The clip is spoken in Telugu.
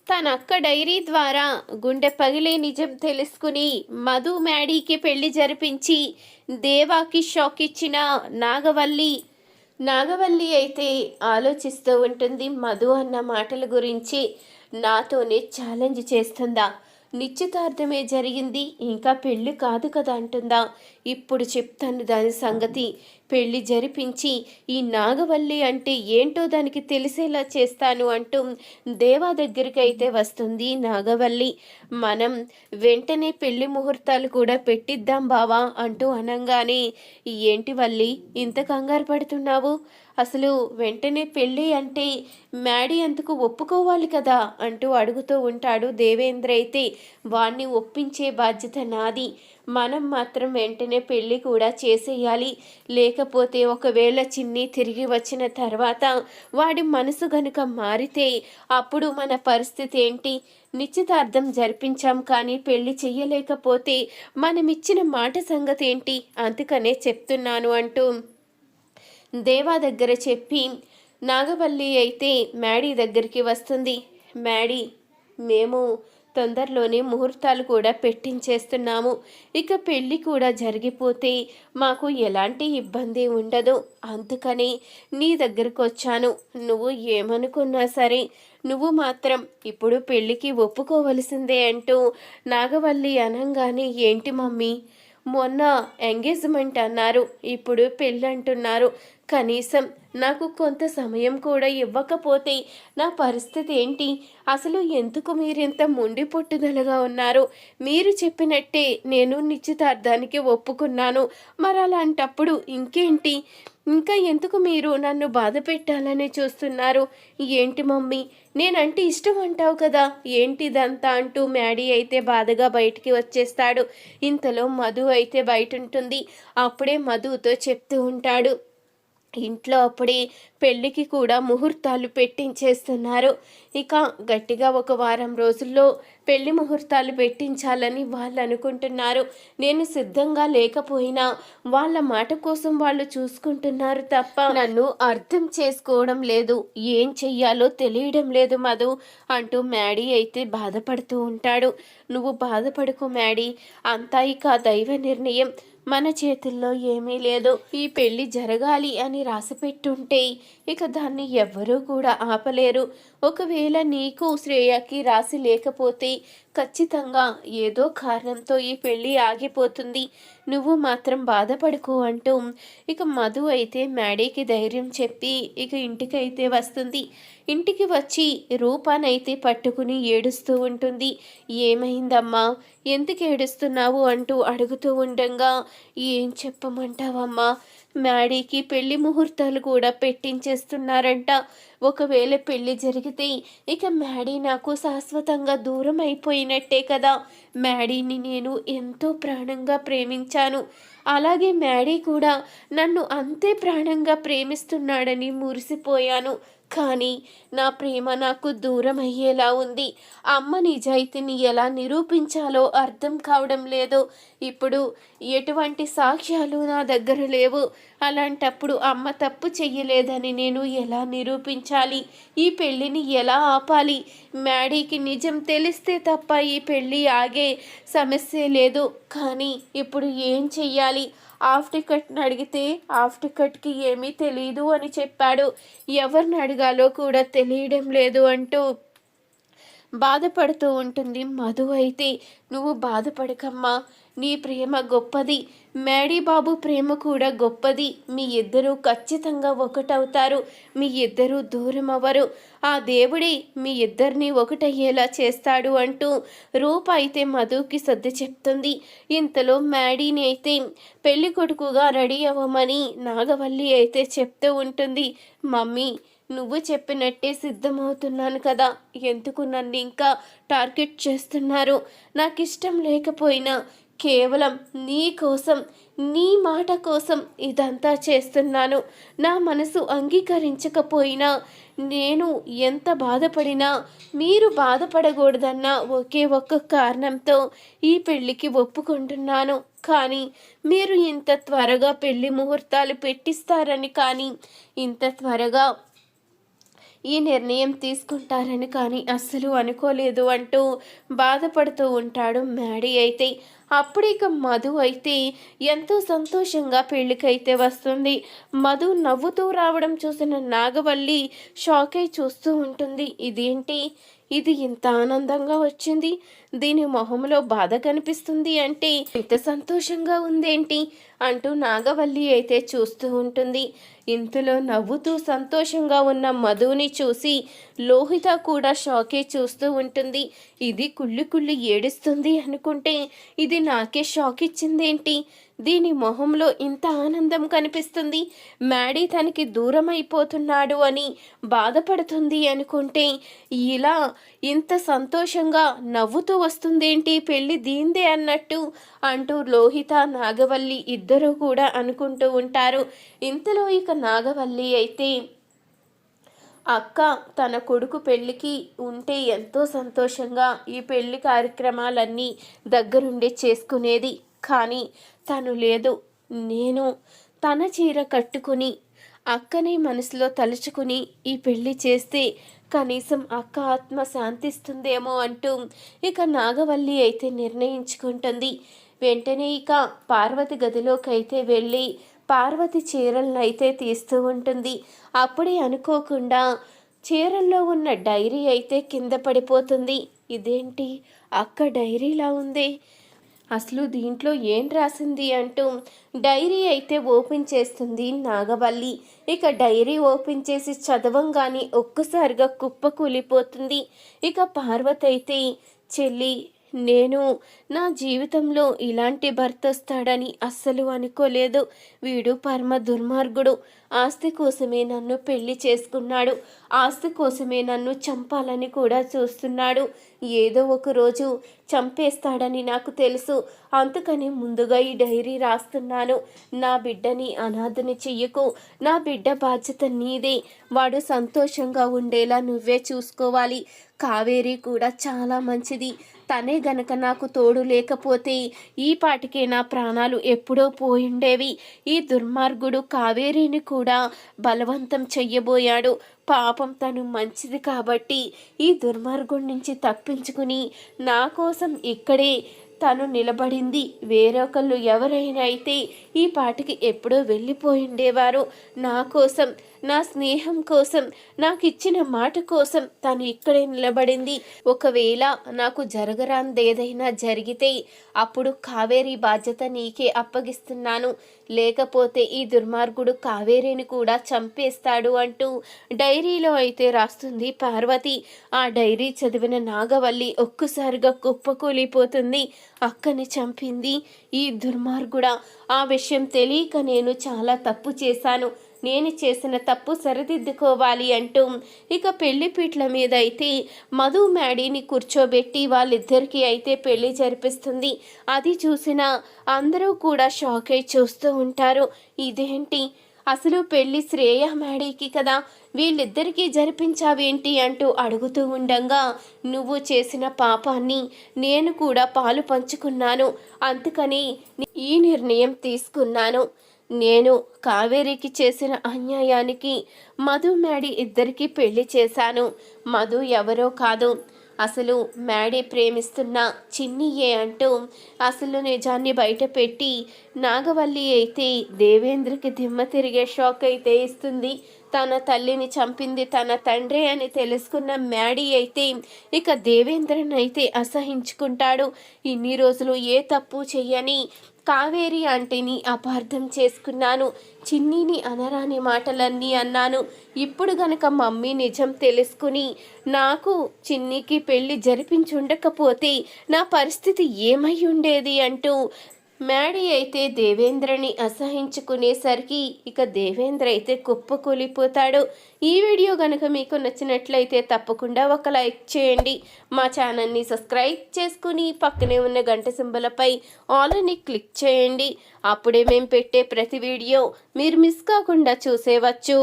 తన అక్క డైరీ ద్వారా గుండె పగిలే నిజం తెలుసుకుని మధు మ్యాడీకి పెళ్లి జరిపించి దేవాకి షాక్ ఇచ్చిన నాగవల్లి నాగవల్లి అయితే ఆలోచిస్తూ ఉంటుంది. మధు అన్న మాటల గురించి నాతోనే ఛాలెంజ్ చేస్తుందా, నిశ్చితార్థమే జరిగింది ఇంకా పెళ్ళి కాదు కదా అంటుందా, ఇప్పుడు చెప్తాను దాని సంగతి, పెళ్లి జరిపించి ఈ నాగవల్లి అంటే ఏంటో దానికి తెలిసేలా చేస్తాను అంటూ దేవా దగ్గరికి అయితే వస్తుంది నాగవల్లి. మనం వెంటనే పెళ్లి ముహూర్తాలు కూడా పెట్టిద్దాం బావా అంటూ అనంగానే, ఏంటి వల్లి ఇంత కంగారు పడుతున్నావు, అసలు వెంటనే పెళ్ళి అంటే మ్యాడీ అందుకు ఒప్పుకోవాలి కదా అంటూ అడుగుతూ ఉంటాడు దేవేంద్ర. అయితే వాణ్ణి ఒప్పించే బాధ్యత నాది, మనం మాత్రం వెంటనే పెళ్ళి కూడా చేసేయాలి, లేకపోతే ఒకవేళ చిన్ని తిరిగి వచ్చిన తర్వాత వాడి మనసు గనుక మారితే అప్పుడు మన పరిస్థితి ఏంటి, నిశ్చితార్థం జరిపించాం కానీ పెళ్లి చెయ్యలేకపోతే మనమిచ్చిన మాట సంగతి ఏంటి, అందుకనే చెప్తున్నాను అంటూ దేవా దగ్గర చెప్పి నాగవల్లి అయితే మ్యాడీ దగ్గరికి వస్తుంది. మ్యాడీ, మేము తొందరలోనే ముహూర్తాలు కూడా పెట్టించేస్తున్నాము, ఇక పెళ్ళి కూడా జరిగిపోతే మాకు ఎలాంటి ఇబ్బంది ఉండదు, అందుకని నీ దగ్గరకు వచ్చాను. నువ్వు ఏమనుకున్నా సరే నువ్వు మాత్రం ఇప్పుడు పెళ్ళికి ఒప్పుకోవలసిందే అంటూ నాగవల్లి అనంగానే, ఏంటి మమ్మీ మొన్న ఎంగేజ్మెంట్ అన్నారు, ఇప్పుడు పెళ్ళి అంటున్నారు, కనీసం నాకు కొంత సమయం కూడా ఇవ్వకపోతే నా పరిస్థితి ఏంటి, అసలు ఎందుకు మీరింత మొండి పట్టుదలగా ఉన్నారు, మీరు చెప్పినట్టే నేను నిశ్చితార్థానికి ఒప్పుకున్నాను, మరి అలాంటప్పుడు ఇంకేంటి, ఇంకా ఎందుకు మీరు నన్ను బాధ పెట్టాలని చూస్తున్నారు, ఏంటి మమ్మీ నేనంటే ఇష్టం అంటావు కదా, ఏంటిదంతా అంటూ మ్యాడీ అయితే బాధగా బయటికి వచ్చేస్తాడు. ఇంతలో మధు అయితే బయట ఉంటుంది. అప్పుడే మధుతో చెప్తూ ఉంటాడు, ఇంట్లో అప్పుడే పెళ్ళికి కూడా ముహూర్తాలు పెట్టించేస్తున్నారు, ఇక గట్టిగా ఒక వారం రోజుల్లో పెళ్లి ముహూర్తాలు పెట్టించాలని వాళ్ళు అనుకుంటున్నారు. నేను సిద్ధంగా లేకపోయినా వాళ్ళ మాట కోసం వాళ్ళు చూసుకుంటున్నారు తప్ప నన్ను అర్థం చేసుకోవడం లేదు, ఏం చెయ్యాలో తెలియడం లేదు మధు అంటూ మ్యాడీ అయితే బాధపడుతూ ఉంటాడు. నువ్వు బాధపడుకో మ్యాడీ, అంతా ఇక దైవ నిర్ణయం, మన చేతుల్లో ఏమీ లేదు, ఈ పెళ్లి జరగాలి అని రాసిపెట్టుంటే ఇక దాన్ని ఎవ్వరూ కూడా ఆపలేరు, ఒకవేళ నీకు శ్రేయకి రాసి లేకపోతే ఖచ్చితంగా ఏదో కారణంతో ఈ పెళ్ళి ఆగిపోతుంది, నువ్వు మాత్రం బాధపడుకో అంటూ ఇక మధు అయితే మ్యాడీకి ధైర్యం చెప్పి ఇక ఇంటికైతే వస్తుంది. ఇంటికి వచ్చి రూపానైతే పట్టుకుని ఏడుస్తూ ఉంటుంది. ఏమైందమ్మా, ఎందుకు ఏడుస్తున్నావు అంటూ అడుగుతూ ఉండగా, ఏం చెప్పమంటావమ్మా, మ్యాడీకి పెళ్లి ముహూర్తాలు కూడా పెట్టించేస్తున్నారంట, ఒకవేళ పెళ్లి జరిగితే ఇక మ్యాడీ నాకు శాశ్వతంగా దూరం అయిపోయినట్టే కదా, మ్యాడీని నేను ఎంతో ప్రాణంగా ప్రేమించాను, అలాగే మ్యాడీ కూడా నన్ను అంతే ప్రాణంగా ప్రేమిస్తున్నాడని మురిసిపోయాను, కానీ నా ప్రేమ నాకు దూరం అయ్యేలా ఉంది, అమ్మ నిజాయితీని ఎలా నిరూపించాలో అర్థం కావడం లేదు, ఇప్పుడు ఎటువంటి సాక్ష్యాలు నా దగ్గర లేవు, అలాంటప్పుడు అమ్మ తప్పు చెయ్యలేదని నేను ఎలా నిరూపించాలి, ఈ పెళ్ళిని ఎలా ఆపాలి, మ్యాడీకి నిజం తెలిస్తే తప్ప ఈ పెళ్ళి ఆగే సమస్య లేదు, కానీ ఇప్పుడు ఏం చెయ్యాలి, హాఫ్ టికెట్ని అడిగితే హాఫ్ టికెట్కి ఏమీ తెలీదు అని చెప్పాడు, ఎవరిని అడగాలో కూడా తెలియడం లేదు అంటూ బాధపడుతూ ఉంటుంది. మధు అయితే, నువ్వు బాధపడకమ్మా, నీ ప్రేమ గొప్పది, మ్యాడీ బాబు ప్రేమ కూడా గొప్పది, మీ ఇద్దరూ ఖచ్చితంగా ఒకటవుతారు, మీ ఇద్దరూ దూరం అవ్వరు, ఆ దేవుడే మీ ఇద్దరిని ఒకటయ్యేలా చేస్తాడు అంటూ రూప అయితే మధుకి సర్ది చెప్తుంది. ఇంతలో మ్యాడీని అయితే పెళ్లి కొడుకుగా రెడీ అవ్వమని నాగవల్లి అయితే చెప్తూ ఉంటుంది. మమ్మీ, నువ్వు చెప్పినట్టే సిద్ధమవుతున్నాను కదా, ఎందుకు నన్ను ఇంకా టార్గెట్ చేస్తున్నారు, నాకు ఇష్టం లేకపోయినా కేవలం నీ కోసం, నీ మాట కోసం ఇదంతా చేస్తున్నాను, నా మనసు అంగీకరించకపోయినా నేను ఎంత బాధపడినా మీరు బాధపడకూడదన్న ఒకే ఒక్క కారణంతో ఈ పెళ్ళికి ఒప్పుకుంటున్నాను, కానీ మీరు ఇంత త్వరగా పెళ్లి ముహూర్తాలు పెట్టిస్తారని కానీ ఇంత త్వరగా ఈ నిర్ణయం తీసుకుంటారని కానీ అస్సలు అనుకోలేదు అంటూ బాధపడుతూ ఉంటాడు మ్యాడీ అయితే. అప్పుడు ఇక మధు అయితే ఎంతో సంతోషంగా పెళ్ళికైతే వస్తుంది. మధు నవ్వుతూ రావడం చూసిన నాగవల్లి షాక్ అయి చూస్తూ ఉంటుంది. ఇదేంటి, ఇది ఇంత ఆనందంగా వచ్చింది, దీని మొహంలో బాధ కనిపిస్తుంది అంటే ఇంత సంతోషంగా ఉందేంటి అంటూ నాగవల్లి అయితే చూస్తూ ఉంటుంది. ఇంతలో నవ్వుతూ సంతోషంగా ఉన్న మధుని చూసి లోహిత కూడా షాకే చూస్తూ ఉంటుంది. ఇది కుళ్ళి కుళ్ళి ఏడుస్తుంది అనుకుంటే ఇది నాకే షాక్ ఇచ్చిందేంటి, దీని మొహంలో ఇంత ఆనందం కనిపిస్తుంది, మ్యాడీ తనకి దూరం అయిపోతున్నాడు అని బాధపడుతుంది అనుకుంటే ఇలా ఇంత సంతోషంగా నవ్వుతూ వస్తుందేంటి, పెళ్ళి దీందే అన్నట్టు అంటూ లోహిత నాగవల్లి ఇద్దరూ కూడా అనుకుంటూ ఉంటారు. ఇంతలో ఇక నాగవల్లి అయితే అక్క తన కొడుకు పెళ్ళికి ఉంటే ఎంతో సంతోషంగా ఈ పెళ్లి కార్యక్రమాలన్నీ దగ్గరుండి చేసుకునేది, కానీ తను లేదు. నేను తన చీర కట్టుకుని అక్కని మనసులో తలుచుకుని ఈ పెళ్ళి చేస్తే కనీసం అక్క ఆత్మ శాంతిస్తుందేమో అంటూ ఇక నాగవల్లి అయితే నిర్ణయించుకుంటుంది. వెంటనే ఇక పార్వతి గదిలోకైతే వెళ్ళి పార్వతి చీరలను అయితే తీస్తూ ఉంటుంది. అప్పుడే అనుకోకుండా చీరల్లో ఉన్న డైరీ అయితే కింద పడిపోతుంది. ఇదేంటి, అక్క డైరీలా ఉంది, అసలు దీంట్లో ఏం రాసింది అంటూ డైరీ అయితే ఓపెన్ చేస్తుంది నాగవల్లి. ఇక డైరీ ఓపెన్ చేసి చదవంగానే ఒక్కసారిగా కుప్ప కూలిపోతుంది. ఇక పార్వతి అయితే చెల్లి, నేను నా జీవితంలో ఇలాంటి భర్త వస్తాడని అస్సలు అనుకోలేదు. వీడు పరమ దుర్మార్గుడు, ఆస్తి కోసమే నన్ను పెళ్లి చేసుకున్నాడు, ఆస్తి కోసమే నన్ను చంపాలని కూడా చూస్తున్నాడు. ఏదో ఒక రోజు చంపేస్తాడని నాకు తెలుసు, అందుకని ముందుగా ఈ డైరీ రాస్తున్నాను. నా బిడ్డని అనాథని చెయ్యకు, నా బిడ్డ బాధ్యత నీదే, వాడు సంతోషంగా ఉండేలా నువ్వే చూసుకోవాలి. కావేరి కూడా చాలా మంచిది, తనే గనక నాకు తోడు లేకపోతే ఈ పాటికే నా ప్రాణాలు ఎప్పుడో పోయిండేవి. ఈ దుర్మార్గుడు కావేరిని కూడా బలవంతం చెయ్యబోయాడు. పాపం తను మంచిది కాబట్టి ఈ దుర్మార్గుడి నుంచి తప్పించుకుని నా కోసం ఇక్కడే తను నిలబడింది. వేరొకళ్ళు ఎవరైనా అయితే ఈ పాటికి ఎప్పుడో వెళ్ళిపోయిండేవారు. నా కోసం, నా స్నేహం కోసం, నాకు ఇచ్చిన మాట కోసం తను ఇక్కడే నిలబడింది. ఒకవేళ నాకు జరగరాందేదైనా జరిగితే అప్పుడు కావేరి బాధ్యత నీకే అప్పగిస్తున్నాను, లేకపోతే ఈ దుర్మార్గుడు కావేరిని కూడా చంపేస్తాడు అంటూ డైరీలో అయితే రాస్తుంది పార్వతి. ఆ డైరీ చదివిన నాగవల్లి ఒక్కసారిగా కుప్పకూలిపోతుంది. అక్కని చంపింది ఈ దుర్మార్గుడా, ఆ విషయం తెలియక నేను చాలా తప్పు చేశాను, నేను చేసిన తప్పు సరిదిద్దుకోవాలి అంటూ ఇక పెళ్లిపీట్ల మీద అయితే మధు మ్యాడీని కూర్చోబెట్టి వాళ్ళిద్దరికీ అయితే పెళ్లి జరిపిస్తుంది. అది చూసిన అందరూ కూడా షాక్ అయి చూస్తూ ఉంటారు. ఇదేంటి, అసలు పెళ్లి శ్రేయ మ్యాడీకి కదా, వీళ్ళిద్దరికీ జరిపించావేంటి అంటూ అడుగుతూ ఉండగా, నువ్వు చేసిన పాపాన్ని నేను కూడా పాలు పంచుకున్నాను, అందుకని ఈ నిర్ణయం తీసుకున్నాను. నేను కావేరికి చేసిన అన్యాయానికి మధు మ్యాడీ ఇద్దరికీ పెళ్లి చేశాను. మధు ఎవరో కాదు, అసలు మ్యాడీ ప్రేమిస్తున్న చిన్నియే అంటూ అసలు నిజాన్ని బయటపెట్టి నాగవల్లి అయితే దేవేంద్రకి దిమ్మ తిరిగే షాక్ అయితే ఇస్తుంది. తన తల్లిని చంపింది తన తండ్రి అని తెలుసుకున్న మ్యాడీ అయితే ఇక దేవేంద్రని అయితే అసహించుకుంటాడు. ఇన్ని రోజులు ఏ తప్పు చెయ్యని కావేరి ఆంటీని అపార్థం చేసుకున్నాను, చిన్నీని అనరాని మాటలన్నీ అన్నాను. ఇప్పుడు గనక మమ్మీ నిజం తెలుసుకుని నాకు చిన్నీకి పెళ్లి జరిపించుండకపోతే నా పరిస్థితి ఏమై ఉండేది అంటూ మ్యాడీ అయితే దేవేంద్రని అసహించుకునేసరికి ఇక దేవేంద్ర అయితే కుప్పకూలిపోతాడు. ఈ వీడియో కనుక మీకు నచ్చినట్లయితే తప్పకుండా ఒక లైక్ చేయండి. మా ఛానల్ని సబ్స్క్రైబ్ చేసుకుని పక్కనే ఉన్న గంట సింబలపై ఆల్ అని క్లిక్ చేయండి. అప్పుడే మేము పెట్టే ప్రతి వీడియో మీరు మిస్ కాకుండా చూసేవచ్చు.